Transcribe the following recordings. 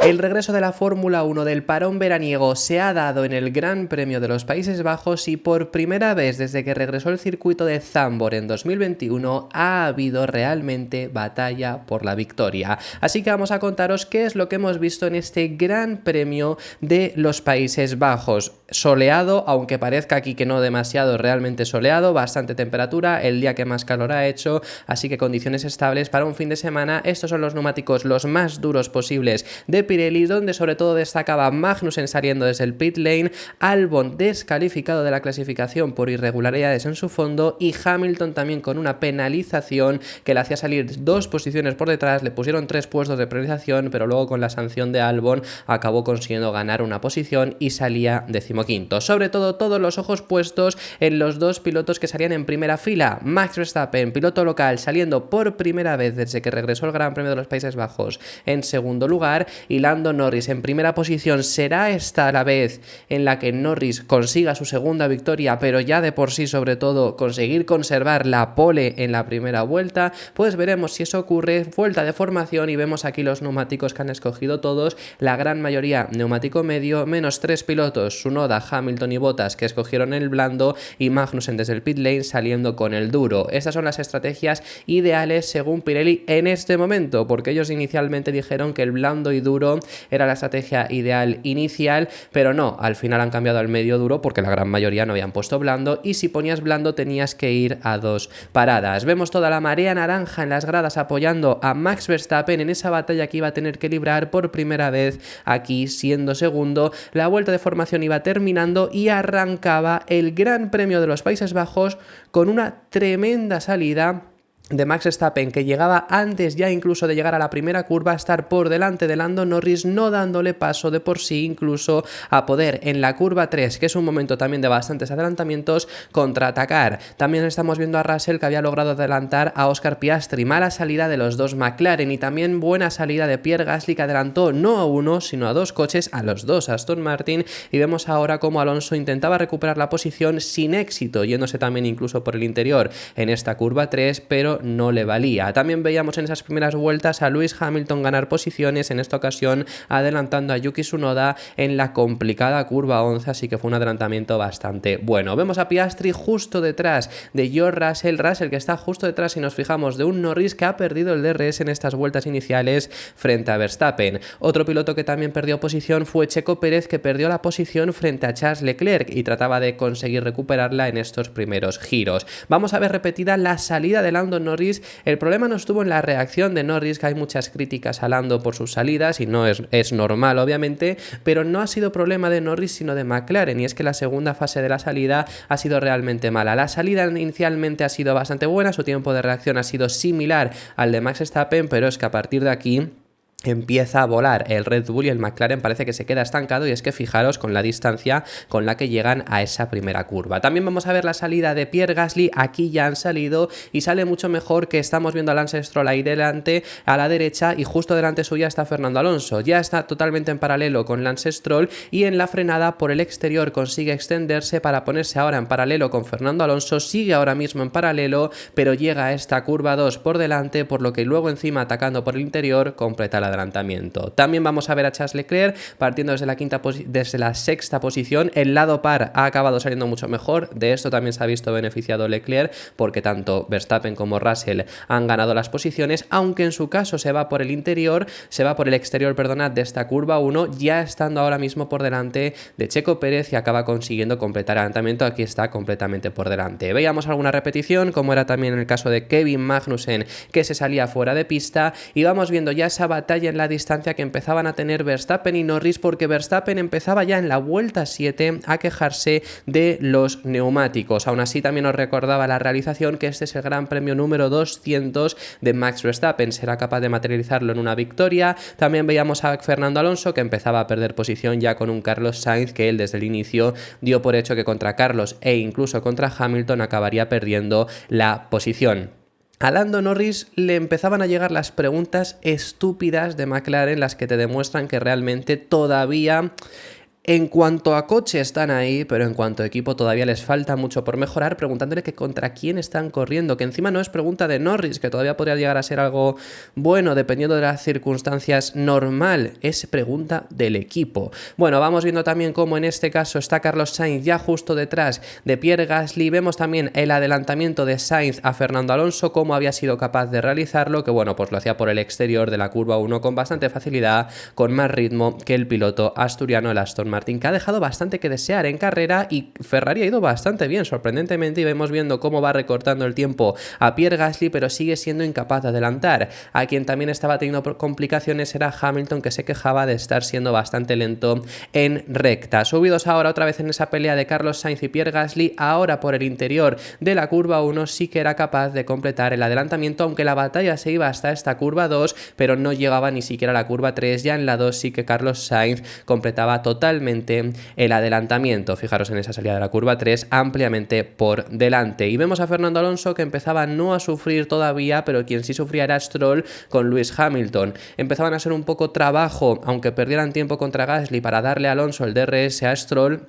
El regreso de la Fórmula 1 del parón veraniego se ha dado en el Gran Premio de los Países Bajos y por primera vez desde que regresó el circuito de Zandvoort en 2021 ha habido realmente batalla por la victoria. Así que vamos a contaros qué es lo que hemos visto en este Gran Premio de los Países Bajos. Soleado, aunque parezca aquí que no demasiado, realmente soleado, bastante temperatura, el día que más calor ha hecho, así que condiciones estables para un fin de semana. Estos son los neumáticos los más duros posibles de Pirelli, donde sobre todo destacaba Magnussen saliendo desde el pit lane, Albon descalificado de la clasificación por irregularidades en su fondo y Hamilton también con una penalización que le hacía salir 2 posiciones por detrás, le pusieron 3 puestos de penalización, pero luego con la sanción de Albon acabó consiguiendo ganar una posición y salía 15º. Sobre todo, todos los ojos puestos en los 2 pilotos que salían en primera fila. Max Verstappen, piloto local, saliendo por primera vez desde que regresó el Gran Premio de los Países Bajos en segundo lugar, y Lando Norris en primera posición. ¿Será esta la vez en la que Norris consiga su segunda victoria, pero ya de por sí, sobre todo, conseguir conservar la pole en la primera vuelta? Pues veremos si eso ocurre. Vuelta de formación y vemos aquí los neumáticos que han escogido todos, la gran mayoría neumático medio, menos 3 pilotos, Tsunoda, Hamilton y Bottas, que escogieron el blando, y Magnussen desde el pit lane saliendo con el duro. Estas son las estrategias ideales según Pirelli en este momento, porque ellos inicialmente dijeron que el blando y duro era la estrategia ideal inicial, pero no, al final han cambiado al medio duro porque la gran mayoría no habían puesto blando, y si ponías blando tenías que ir a 2 paradas. Vemos toda la marea naranja en las gradas apoyando a Max Verstappen en esa batalla que iba a tener que librar por primera vez aquí siendo segundo. La vuelta de formación iba terminando y arrancaba el Gran Premio de los Países Bajos con una tremenda salida de Max Verstappen, que llegaba antes ya incluso de llegar a la primera curva a estar por delante de Lando Norris, no dándole paso de por sí incluso a poder en la curva 3, que es un momento también de bastantes adelantamientos, contraatacar. También estamos viendo a Russell, que había logrado adelantar a Oscar Piastri. Mala salida de los 2 McLaren y también buena salida de Pierre Gasly, que adelantó no a 1 sino a 2 coches, a los 2 Aston Martin, y vemos ahora cómo Alonso intentaba recuperar la posición sin éxito, yéndose también incluso por el interior en esta curva 3, pero no le valía. También veíamos en esas primeras vueltas a Lewis Hamilton ganar posiciones, en esta ocasión adelantando a Yuki Tsunoda en la complicada curva 11, así que fue un adelantamiento bastante bueno. Vemos a Piastri justo detrás de George Russell que está justo detrás, si nos fijamos, de un Norris que ha perdido el DRS en estas vueltas iniciales frente a Verstappen. Otro piloto que también perdió posición fue Checo Pérez, que perdió la posición frente a Charles Leclerc y trataba de conseguir recuperarla en estos primeros giros. Vamos a ver repetida la salida de Lando Norris. El problema no estuvo en la reacción de Norris, que hay muchas críticas a Lando por sus salidas y no es normal obviamente, pero no ha sido problema de Norris sino de McLaren, y es que la segunda fase de la salida ha sido realmente mala. La salida inicialmente ha sido bastante buena, su tiempo de reacción ha sido similar al de Max Verstappen, pero es que a partir de aquí empieza a volar el Red Bull y el McLaren parece que se queda estancado, y es que fijaros con la distancia con la que llegan a esa primera curva. También vamos a ver la salida de Pierre Gasly. Aquí ya han salido y sale mucho mejor, que estamos viendo a Lance Stroll ahí delante a la derecha y justo delante suya está Fernando Alonso. Ya está totalmente en paralelo con Lance Stroll y en la frenada por el exterior consigue extenderse para ponerse ahora en paralelo con Fernando Alonso. Sigue ahora mismo en paralelo, pero llega a esta curva 2 por delante, por lo que luego encima atacando por el interior completa la adelantamiento. También vamos a ver a Charles Leclerc partiendo desde la sexta posición. El lado par ha acabado saliendo mucho mejor. De esto también se ha visto beneficiado Leclerc, porque tanto Verstappen como Russell han ganado las posiciones, aunque en su caso se va por el exterior, de esta curva 1, ya estando ahora mismo por delante de Checo Pérez, y acaba consiguiendo completar el adelantamiento. Aquí está completamente por delante. Veíamos alguna repetición, como era también en el caso de Kevin Magnussen, que se salía fuera de pista, y vamos viendo ya esa batalla en la distancia que empezaban a tener Verstappen y Norris, porque Verstappen empezaba ya en la vuelta 7 a quejarse de los neumáticos. Aún así también nos recordaba la realización que este es el Gran Premio número 200 de Max Verstappen, será capaz de materializarlo en una victoria. También veíamos a Fernando Alonso, que empezaba a perder posición ya con un Carlos Sainz, que él desde el inicio dio por hecho que contra Carlos e incluso contra Hamilton acabaría perdiendo la posición. A Lando Norris le empezaban a llegar las preguntas estúpidas de McLaren, las que te demuestran que realmente todavía En cuanto a coche están ahí, pero en cuanto a equipo todavía les falta mucho por mejorar, preguntándole que contra quién están corriendo, que encima no es pregunta de Norris, que todavía podría llegar a ser algo bueno dependiendo de las circunstancias normal, es pregunta del equipo. Bueno, vamos viendo también cómo en este caso está Carlos Sainz ya justo detrás de Pierre Gasly, vemos también el adelantamiento de Sainz a Fernando Alonso, cómo había sido capaz de realizarlo, que bueno, pues lo hacía por el exterior de la curva 1 con bastante facilidad, con más ritmo que el piloto asturiano, el Aston Martin, que ha dejado bastante que desear en carrera, y Ferrari ha ido bastante bien, sorprendentemente, y vemos viendo cómo va recortando el tiempo a Pierre Gasly, pero sigue siendo incapaz de adelantar. A quien también estaba teniendo complicaciones era Hamilton, que se quejaba de estar siendo bastante lento en recta. Subidos ahora otra vez en esa pelea de Carlos Sainz y Pierre Gasly, ahora por el interior de la curva 1 sí que era capaz de completar el adelantamiento, aunque la batalla se iba hasta esta curva 2, pero no llegaba ni siquiera a la curva 3, ya en la 2 sí que Carlos Sainz completaba totalmente el adelantamiento. Fijaros en esa salida de la curva 3 ampliamente por delante. Y vemos a Fernando Alonso que empezaba no a sufrir todavía, pero quien sí sufría era Stroll con Lewis Hamilton. Empezaban a ser un poco trabajo, aunque perdieran tiempo contra Gasly, para darle a Alonso el DRS a Stroll,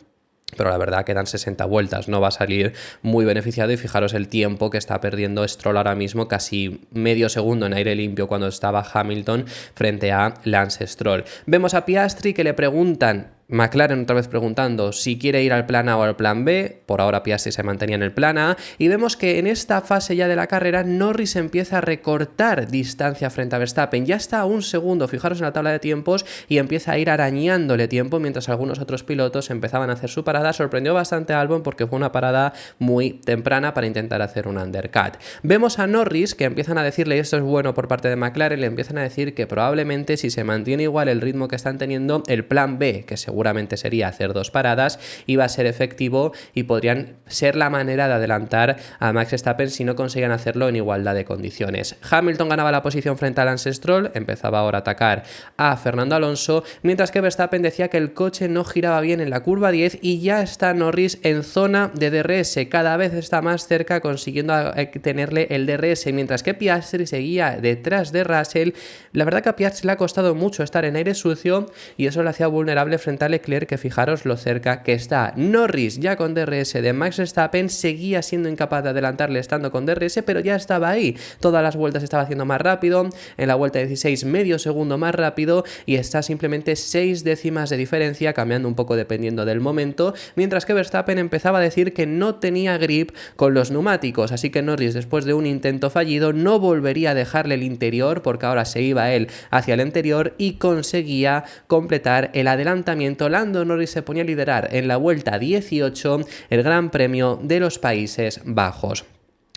pero la verdad quedan 60 vueltas, no va a salir muy beneficiado, y fijaros el tiempo que está perdiendo Stroll ahora mismo, casi medio segundo en aire limpio cuando estaba Hamilton frente a Lance Stroll. Vemos a Piastri que le preguntan, McLaren otra vez preguntando si quiere ir al plan A o al plan B. Por ahora Piastri se mantenía en el plan A, y vemos que en esta fase ya de la carrera Norris empieza a recortar distancia frente a Verstappen, ya está a un segundo, fijaros en la tabla de tiempos, y empieza a ir arañándole tiempo mientras algunos otros pilotos empezaban a hacer su parada. Sorprendió bastante a Albon porque fue una parada muy temprana para intentar hacer un undercut. Vemos a Norris que empiezan a decirle, y esto es bueno por parte de McLaren, le empiezan a decir que probablemente si se mantiene igual el ritmo que están teniendo, el plan B, que seguramente sería hacer 2 paradas, iba a ser efectivo y podrían ser la manera de adelantar a Max Verstappen si no conseguían hacerlo en igualdad de condiciones. Hamilton ganaba la posición frente a Lance Stroll, empezaba ahora a atacar a Fernando Alonso, mientras que Verstappen decía que el coche no giraba bien en la curva 10, y ya está Norris en zona de DRS, cada vez está más cerca consiguiendo tenerle el DRS, mientras que Piastri seguía detrás de Russell. La verdad que a Piastri le ha costado mucho estar en aire sucio, y eso le hacía vulnerable frente a Leclerc, que fijaros lo cerca que está. Norris ya con DRS de Max Verstappen, seguía siendo incapaz de adelantarle estando con DRS, pero ya estaba ahí, todas las vueltas estaba haciendo más rápido, en la vuelta 16 medio segundo más rápido, y está simplemente 6 décimas de diferencia, cambiando un poco dependiendo del momento, mientras que Verstappen empezaba a decir que no tenía grip con los neumáticos, así que Norris, después de un intento fallido, no volvería a dejarle el interior, porque ahora se iba él hacia el interior y conseguía completar el adelantamiento. Lando Norris se ponía a liderar en la vuelta 18 el Gran Premio de los Países Bajos.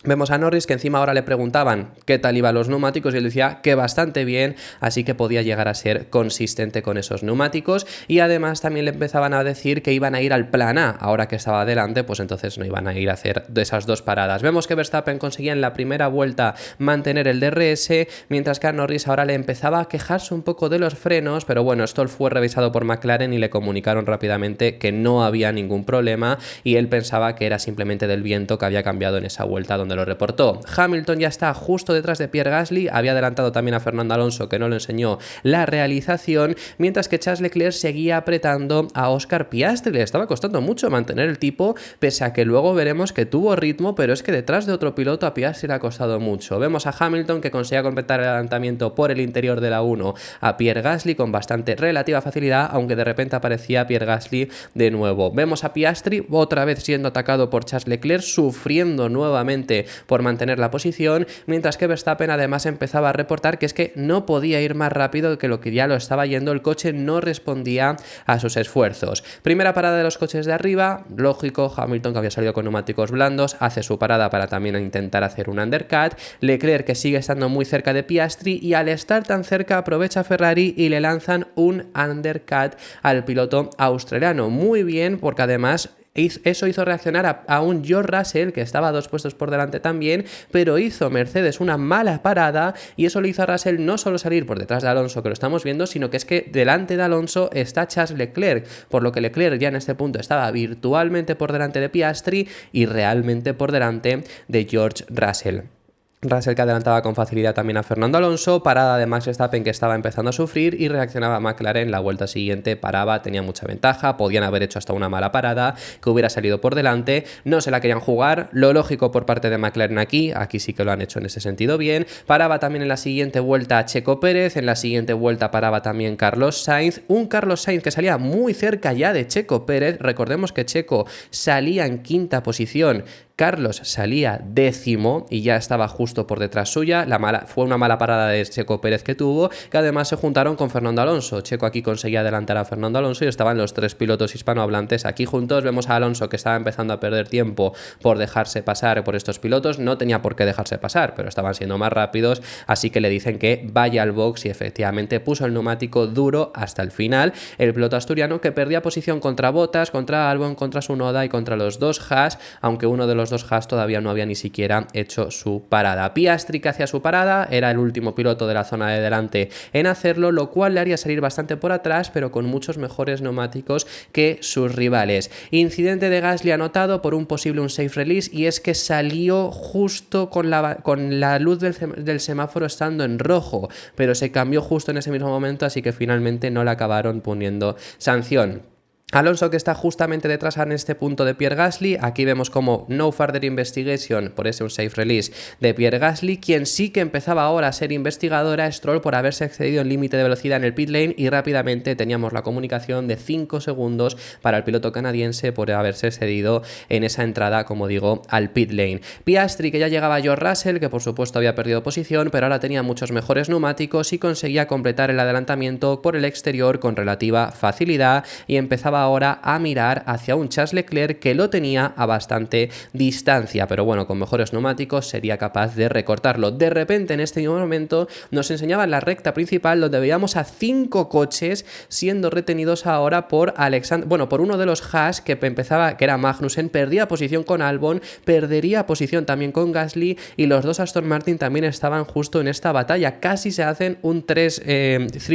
Vemos a Norris que encima ahora le preguntaban qué tal iban los neumáticos, y él decía que bastante bien, así que podía llegar a ser consistente con esos neumáticos, y además también le empezaban a decir que iban a ir al plan A, ahora que estaba adelante, pues entonces no iban a ir a hacer de esas 2 paradas. Vemos que Verstappen conseguía en la primera vuelta mantener el DRS, mientras que a Norris ahora le empezaba a quejarse un poco de los frenos, pero bueno, esto fue revisado por McLaren y le comunicaron rápidamente que no había ningún problema, y él pensaba que era simplemente del viento que había cambiado en esa vuelta donde lo reportó. Hamilton ya está justo detrás de Pierre Gasly, había adelantado también a Fernando Alonso, que no le enseñó la realización, mientras que Charles Leclerc seguía apretando a Oscar Piastri. Le estaba costando mucho mantener el tipo, pese a que luego veremos que tuvo ritmo, pero es que detrás de otro piloto a Piastri le ha costado mucho. Vemos a Hamilton que conseguía completar el adelantamiento por el interior de la 1 a Pierre Gasly con bastante relativa facilidad, aunque de repente aparecía Pierre Gasly de nuevo. Vemos a Piastri otra vez siendo atacado por Charles Leclerc, sufriendo nuevamente por mantener la posición, mientras que Verstappen además empezaba a reportar que es que no podía ir más rápido que lo que ya lo estaba yendo, el coche no respondía a sus esfuerzos. Primera parada de los coches de arriba, lógico, Hamilton, que había salido con neumáticos blandos, hace su parada para también intentar hacer un undercut. Leclerc, que sigue estando muy cerca de Piastri, y al estar tan cerca aprovecha Ferrari y le lanzan un undercut al piloto australiano. Muy bien, porque además eso hizo reaccionar a un George Russell que estaba 2 puestos por delante también, pero hizo Mercedes una mala parada, y eso le hizo a Russell no solo salir por detrás de Alonso, que lo estamos viendo, sino que es que delante de Alonso está Charles Leclerc, por lo que Leclerc ya en este punto estaba virtualmente por delante de Piastri y realmente por delante de George Russell. Russell que adelantaba con facilidad también a Fernando Alonso, parada de Max Verstappen que estaba empezando a sufrir y reaccionaba McLaren la vuelta siguiente, paraba, tenía mucha ventaja, podían haber hecho hasta una mala parada, que hubiera salido por delante, no se la querían jugar, lo lógico por parte de McLaren aquí sí que lo han hecho en ese sentido bien, paraba también en la siguiente vuelta Checo Pérez, en la siguiente vuelta paraba también Carlos Sainz, un Carlos Sainz que salía muy cerca ya de Checo Pérez, recordemos que Checo salía en quinta posición, Carlos salía 10º y ya estaba justo por detrás suya. Fue una mala parada de Checo Pérez que tuvo, que además se juntaron con Fernando Alonso. Checo aquí conseguía adelantar a Fernando Alonso y estaban los 3 pilotos hispanohablantes aquí juntos. Vemos a Alonso que estaba empezando a perder tiempo por dejarse pasar por estos pilotos. No tenía por qué dejarse pasar, pero estaban siendo más rápidos, así que le dicen que vaya al box y efectivamente puso el neumático duro hasta el final. El piloto asturiano que perdía posición contra Bottas, contra Albon, contra Tsunoda y contra los 2 Haas, aunque uno de los 2 Haas todavía no había ni siquiera hecho su parada. Piastri que hacía su parada, era el último piloto de la zona de delante en hacerlo, lo cual le haría salir bastante por atrás, pero con muchos mejores neumáticos que sus rivales. Incidente de Gasly anotado por un posible safe release, y es que salió justo con la luz del semáforo estando en rojo, pero se cambió justo en ese mismo momento, así que finalmente no le acabaron poniendo sanción. Alonso que está justamente detrás en este punto de Pierre Gasly, aquí vemos como no further investigation por ese safe release de Pierre Gasly, quien sí que empezaba ahora a ser investigado era Stroll por haberse excedido el límite de velocidad en el pit lane, y rápidamente teníamos la comunicación de 5 segundos para el piloto canadiense por haberse excedido en esa entrada, como digo, al pit lane. Piastri que ya llegaba a George Russell, que por supuesto había perdido posición, pero ahora tenía muchos mejores neumáticos y conseguía completar el adelantamiento por el exterior con relativa facilidad, y empezaba ahora a mirar hacia un Charles Leclerc que lo tenía a bastante distancia, pero bueno, con mejores neumáticos sería capaz de recortarlo. De repente en este momento nos enseñaban la recta principal donde veíamos a 5 coches siendo retenidos ahora por por uno de los Haas que era Magnussen, perdía posición con Albon, perdería posición también con Gasly, y los 2 Aston Martin también estaban justo en esta batalla, casi se hacen un 3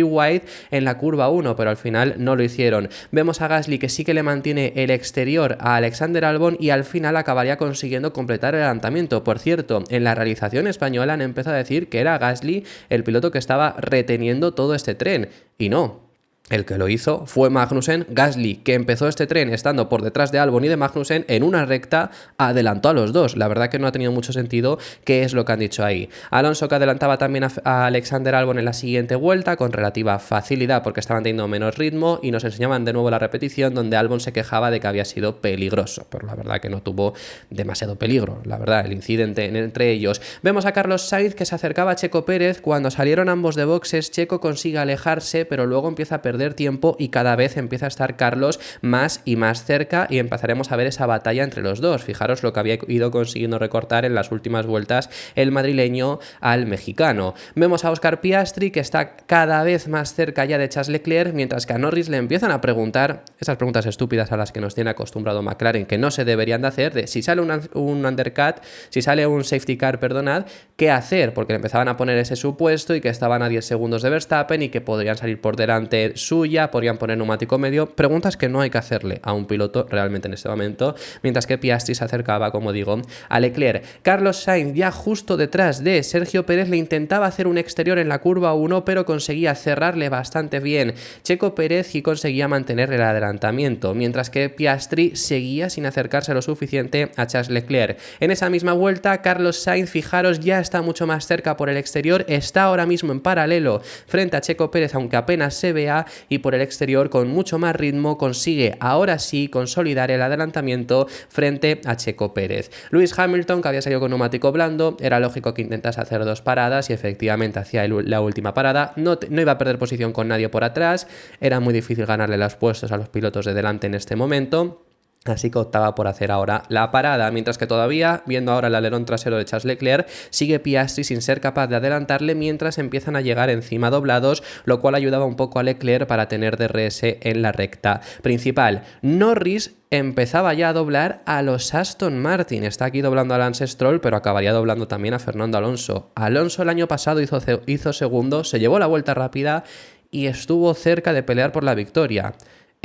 wide en la curva 1, pero al final no lo hicieron. Vemos a Gasly que sí que le mantiene el exterior a Alexander Albon y al final acabaría consiguiendo completar el adelantamiento. Por cierto, en la realización española han empezado a decir que era Gasly el piloto que estaba reteniendo todo este tren, y no. El que lo hizo fue Magnussen. Gasly, que empezó este tren estando por detrás de Albon y de Magnussen, en una recta adelantó a los dos. La verdad que no ha tenido mucho sentido qué es lo que han dicho ahí. Alonso que adelantaba también a Alexander Albon en la siguiente vuelta con relativa facilidad porque estaban teniendo menos ritmo, y nos enseñaban de nuevo la repetición donde Albon se quejaba de que había sido peligroso, pero la verdad que no tuvo demasiado peligro, la verdad, el incidente entre ellos. Vemos a Carlos Sainz que se acercaba a Checo Pérez. Cuando salieron ambos de boxes, Checo consigue alejarse, pero luego empieza a perder tiempo y cada vez empieza a estar Carlos más y más cerca, y empezaremos a ver esa batalla entre los dos. Fijaros lo que había ido consiguiendo recortar en las últimas vueltas el madrileño al mexicano. Vemos a Oscar Piastri que está cada vez más cerca ya de Charles Leclerc, mientras que a Norris le empiezan a preguntar esas preguntas estúpidas a las que nos tiene acostumbrado McLaren, que no se deberían de hacer, de si sale un undercut, si sale un safety car, perdonad, ¿qué hacer? Porque le empezaban a poner ese supuesto y que estaban a 10 segundos de Verstappen y que podrían salir por delante suya, podrían poner neumático medio, preguntas que no hay que hacerle a un piloto realmente en este momento, mientras que Piastri se acercaba, como digo, a Leclerc. Carlos Sainz ya justo detrás de Sergio Pérez le intentaba hacer un exterior en la curva 1, pero conseguía cerrarle bastante bien Checo Pérez y conseguía mantener el adelantamiento, mientras que Piastri seguía sin acercarse lo suficiente a Charles Leclerc. En esa misma vuelta, Carlos Sainz, fijaros, ya está mucho más cerca por el exterior, está ahora mismo en paralelo frente a Checo Pérez, aunque apenas se vea, y por el exterior con mucho más ritmo consigue ahora sí consolidar el adelantamiento frente a Checo Pérez. Lewis Hamilton, que había salido con neumático blando, era lógico que intentase hacer 2 paradas y efectivamente hacía la última parada, no iba a perder posición con nadie por atrás, era muy difícil ganarle los puestos a los pilotos de delante en este momento. Así que optaba por hacer ahora la parada, mientras que todavía, viendo ahora el alerón trasero de Charles Leclerc, sigue Piastri sin ser capaz de adelantarle mientras empiezan a llegar encima doblados, lo cual ayudaba un poco a Leclerc para tener DRS en la recta principal. Norris empezaba ya a doblar a los Aston Martin, está aquí doblando a Lance Stroll, pero acabaría doblando también a Fernando Alonso. Alonso el año pasado hizo segundo, se llevó la vuelta rápida y estuvo cerca de pelear por la victoria.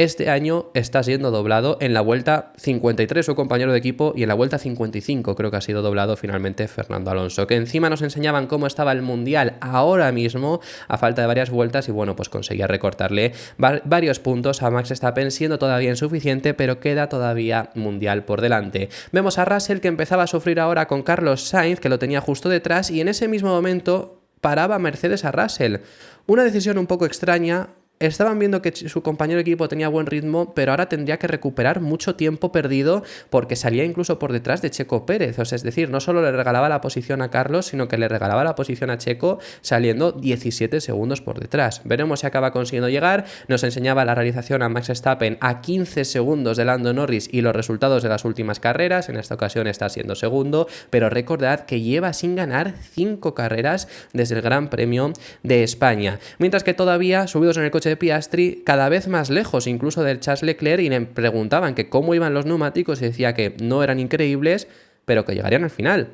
este año está siendo doblado en la vuelta 53 su compañero de equipo y en la vuelta 55 creo que ha sido doblado finalmente Fernando Alonso, que encima nos enseñaban cómo estaba el Mundial ahora mismo a falta de varias vueltas y bueno, pues conseguía recortarle varios puntos a Max Verstappen, siendo todavía insuficiente, pero queda todavía Mundial por delante. Vemos a Russell que empezaba a sufrir ahora con Carlos Sainz, que lo tenía justo detrás, y en ese mismo momento paraba Mercedes a Russell. Una decisión un poco extraña. Estaban viendo que su compañero de equipo tenía buen ritmo, pero ahora tendría que recuperar mucho tiempo perdido porque salía incluso por detrás de Checo Pérez. O sea, es decir, no solo le regalaba la posición a Carlos, sino que le regalaba la posición a Checo saliendo 17 segundos por detrás. Veremos si acaba consiguiendo llegar. Nos enseñaba la realización a Max Verstappen a 15 segundos de Lando Norris y los resultados de las últimas carreras. En esta ocasión está siendo segundo, pero recordad que lleva sin ganar 5 carreras desde el Gran Premio de España. Mientras que todavía, subidos en el coche de Piastri, cada vez más lejos incluso del Charles Leclerc, y le preguntaban que cómo iban los neumáticos y decía que no eran increíbles, pero que llegarían al final.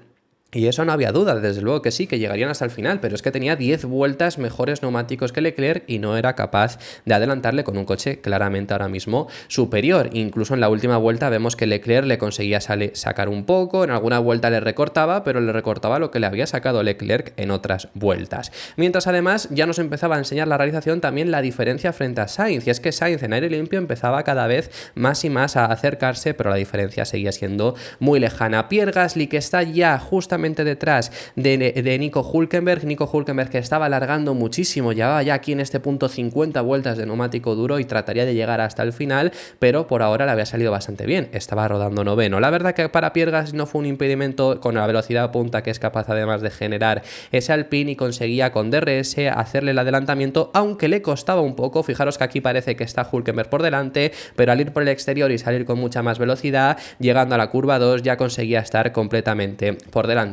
Y eso no había duda, desde luego que sí, que llegarían hasta el final, pero es que tenía 10 vueltas mejores neumáticos que Leclerc y no era capaz de adelantarle con un coche claramente ahora mismo superior. Incluso en la última vuelta vemos que Leclerc le conseguía sacar un poco, en alguna vuelta le recortaba, pero le recortaba lo que le había sacado Leclerc en otras vueltas. Mientras además ya nos empezaba a enseñar la realización también la diferencia frente a Sainz, y es que Sainz en aire limpio empezaba cada vez más y más a acercarse, pero la diferencia seguía siendo muy lejana. Pierre Gasly, que está ya justamente detrás de Nico Hülkenberg que estaba alargando muchísimo, llevaba ya aquí en este punto 50 vueltas de neumático duro y trataría de llegar hasta el final, pero por ahora le había salido bastante bien, estaba rodando noveno. La verdad que para Pierre Gasly no fue un impedimento con la velocidad punta que es capaz además de generar ese Alpine, y conseguía con DRS hacerle el adelantamiento, aunque le costaba un poco. Fijaros que aquí parece que está Hülkenberg por delante, pero al ir por el exterior y salir con mucha más velocidad, llegando a la curva 2 ya conseguía estar completamente por delante.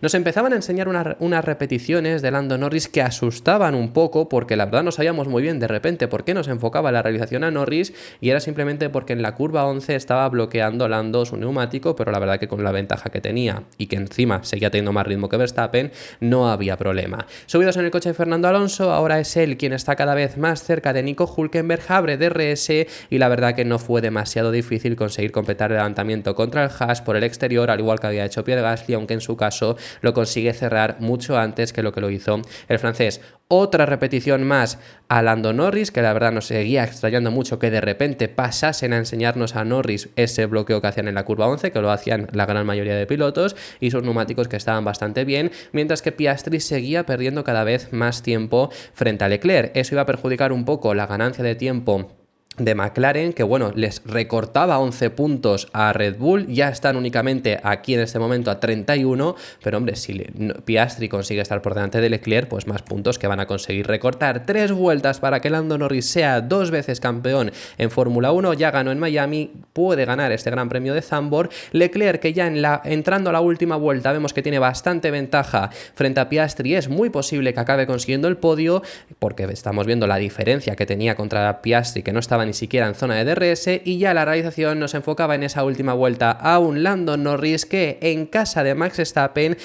Nos empezaban a enseñar unas repeticiones de Lando Norris que asustaban un poco, porque la verdad no sabíamos muy bien de repente por qué nos enfocaba la realización a Norris, y era simplemente porque en la curva 11 estaba bloqueando Lando su neumático, pero la verdad que con la ventaja que tenía y que encima seguía teniendo más ritmo que Verstappen, no había problema. Subidos en el coche de Fernando Alonso, ahora es él quien está cada vez más cerca de Nico Hülkenberg, abre DRS y la verdad que no fue demasiado difícil conseguir completar el adelantamiento contra el Haas por el exterior, al igual que había hecho Pierre Gasly, aunque en su caso lo consigue cerrar mucho antes que lo hizo el francés. Otra repetición más a Lando Norris, que la verdad nos seguía extrañando mucho que de repente pasasen a enseñarnos a Norris ese bloqueo que hacían en la curva 11, que lo hacían la gran mayoría de pilotos, y sus neumáticos que estaban bastante bien, mientras que Piastri seguía perdiendo cada vez más tiempo frente a Leclerc. Eso iba a perjudicar un poco la ganancia de tiempo de McLaren, que bueno, les recortaba 11 puntos a Red Bull, ya están únicamente aquí en este momento a 31, pero hombre, si Piastri consigue estar por delante de Leclerc, pues más puntos que van a conseguir recortar. 3 vueltas para que Lando Norris sea 2 veces campeón en Fórmula 1, ya ganó en Miami, puede ganar este Gran Premio de Zandvoort. Leclerc, que ya entrando a la última vuelta vemos que tiene bastante ventaja frente a Piastri, es muy posible que acabe consiguiendo el podio, porque estamos viendo la diferencia que tenía contra Piastri, que no estaba ni siquiera en zona de DRS, y ya la realización nos enfocaba en esa última vuelta a un Lando Norris que en casa de Max Verstappen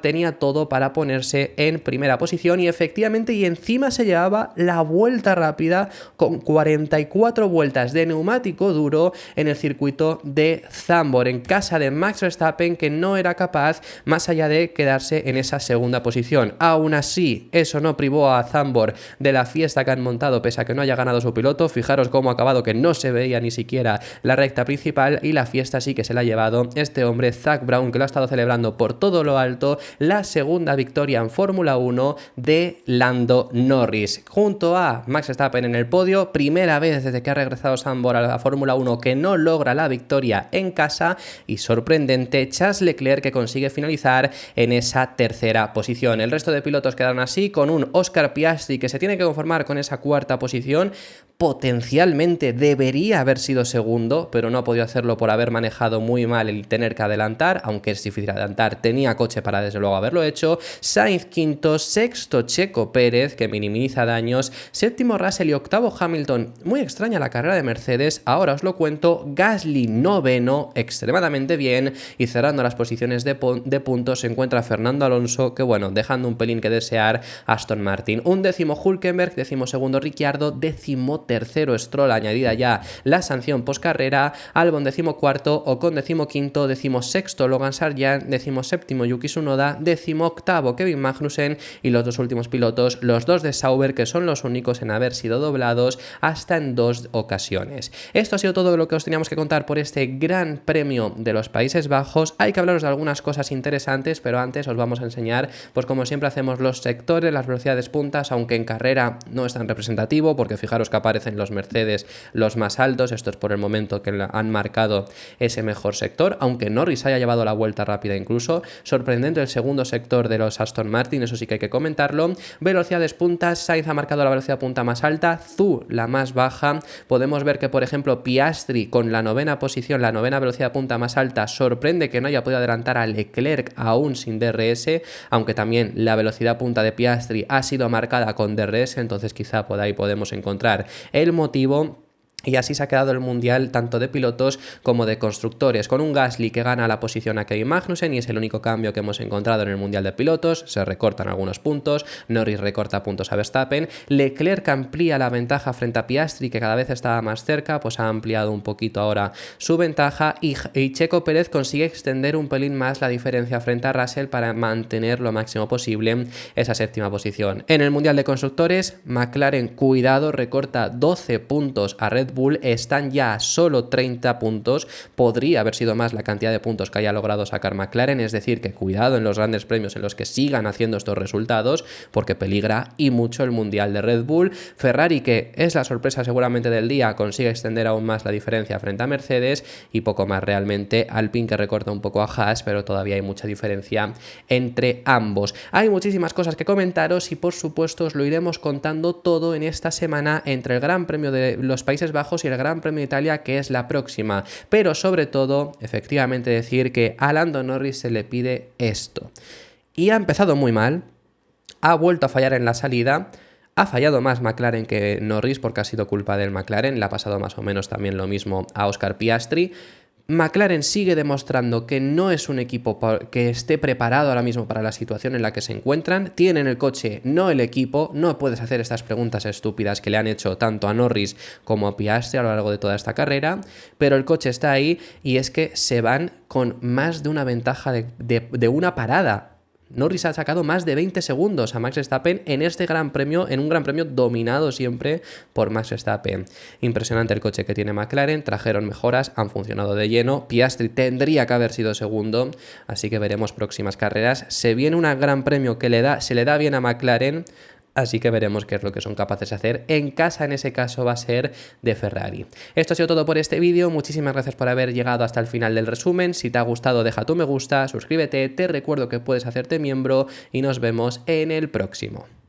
tenía todo para ponerse en primera posición, y efectivamente, y encima se llevaba la vuelta rápida con 44 vueltas de neumático duro en el circuito de Zandvoort, en casa de Max Verstappen, que no era capaz más allá de quedarse en esa segunda posición. Aún así, eso no privó a Zandvoort de la fiesta que han montado, pese a que no haya ganado su piloto. Fijaros cómo ha acabado, que no se veía ni siquiera la recta principal, y la fiesta sí que se la ha llevado este hombre, Zak Brown, que lo ha estado celebrando por todo lo alto, la segunda victoria en Fórmula 1 de Lando Norris, junto a Max Verstappen en el podio, primera vez desde que ha regresado Zandvoort a la Fórmula 1 que no logra la victoria en casa, y sorprendente Charles Leclerc, que consigue finalizar en esa tercera posición. El resto de pilotos quedaron así, con un Oscar Piastri que se tiene que conformar con esa cuarta posición. Potencialmente debería haber sido segundo, pero no ha podido hacerlo por haber manejado muy mal el tener que adelantar, aunque es difícil adelantar, tenía coche para desde luego haberlo hecho. Sainz quinto, sexto Checo Pérez, que minimiza daños, séptimo Russell y octavo Hamilton. Muy extraña la carrera de Mercedes, ahora os lo cuento. Gasly noveno, extremadamente bien, y cerrando las posiciones de puntos se encuentra Fernando Alonso, que bueno, dejando un pelín que desear Aston Martin. Un décimo Hülkenberg, décimo segundo Ricciardo, décimo tercero tercero Stroll, añadida ya la sanción postcarrera, Albon 14º, Ocon 15º, 16º Logan Sargent, 17º Yuki Tsunoda, 18º Kevin Magnussen y los dos últimos pilotos, los dos de Sauber, que son los únicos en haber sido doblados hasta en 2 ocasiones. Esto ha sido todo lo que os teníamos que contar por este Gran Premio de los Países Bajos. Hay que hablaros de algunas cosas interesantes, pero antes os vamos a enseñar, pues como siempre hacemos, los sectores, las velocidades puntas, aunque en carrera no es tan representativo, porque fijaros que aparecen los Mercedes los más altos. Esto es por el momento que han marcado ese mejor sector, aunque Norris haya llevado la vuelta rápida incluso. Sorprendente el segundo sector de los Aston Martin, eso sí que hay que comentarlo. Velocidades puntas, Sainz ha marcado la velocidad punta más alta, Zhou la más baja. Podemos ver que, por ejemplo, Piastri con la 9ª posición, la 9ª velocidad punta más alta, sorprende que no haya podido adelantar a Leclerc aún sin DRS, aunque también la velocidad punta de Piastri ha sido marcada con DRS, entonces quizá por ahí podemos encontrar el motivo. Y así se ha quedado el mundial tanto de pilotos como de constructores, con un Gasly que gana la posición a Kevin Magnussen, y es el único cambio que hemos encontrado en el mundial de pilotos. Se recortan algunos puntos, Norris recorta puntos a Verstappen, Leclerc amplía la ventaja frente a Piastri, que cada vez estaba más cerca, pues ha ampliado un poquito ahora su ventaja, y Checo Pérez consigue extender un pelín más la diferencia frente a Russell para mantener lo máximo posible esa 7ª posición. En el mundial de constructores, McLaren, cuidado, recorta 12 puntos a Red Bull, están ya a solo 30 puntos, podría haber sido más la cantidad de puntos que haya logrado sacar McLaren, es decir, que cuidado en los grandes premios en los que sigan haciendo estos resultados, porque peligra y mucho el mundial de Red Bull. Ferrari, que es la sorpresa seguramente del día, consigue extender aún más la diferencia frente a Mercedes, y poco más realmente. Alpine, que recorta un poco a Haas, pero todavía hay mucha diferencia entre ambos. Hay muchísimas cosas que comentaros y por supuesto os lo iremos contando todo en esta semana entre el Gran Premio de los Países Bajos y el Gran Premio de Italia, que es la próxima. Pero sobre todo, efectivamente, decir que a Lando Norris se le pide esto. Y ha empezado muy mal, ha vuelto a fallar en la salida. Ha fallado más McLaren que Norris, porque ha sido culpa del McLaren. Le ha pasado más o menos también lo mismo a Oscar Piastri. McLaren sigue demostrando que no es un equipo que esté preparado ahora mismo para la situación en la que se encuentran. Tienen el coche, no el equipo. No puedes hacer estas preguntas estúpidas que le han hecho tanto a Norris como a Piastri a lo largo de toda esta carrera, pero el coche está ahí, y es que se van con más de una ventaja de una parada. Norris ha sacado más de 20 segundos a Max Verstappen en este Gran Premio, en un Gran Premio dominado siempre por Max Verstappen. Impresionante el coche que tiene McLaren, trajeron mejoras, han funcionado de lleno. Piastri tendría que haber sido segundo, así que veremos próximas carreras. Se viene un Gran Premio que se le da bien a McLaren, así que veremos qué es lo que son capaces de hacer. En casa, en ese caso, va a ser de Ferrari. Esto ha sido todo por este vídeo. Muchísimas gracias por haber llegado hasta el final del resumen. Si te ha gustado, deja tu me gusta, suscríbete, te recuerdo que puedes hacerte miembro y nos vemos en el próximo.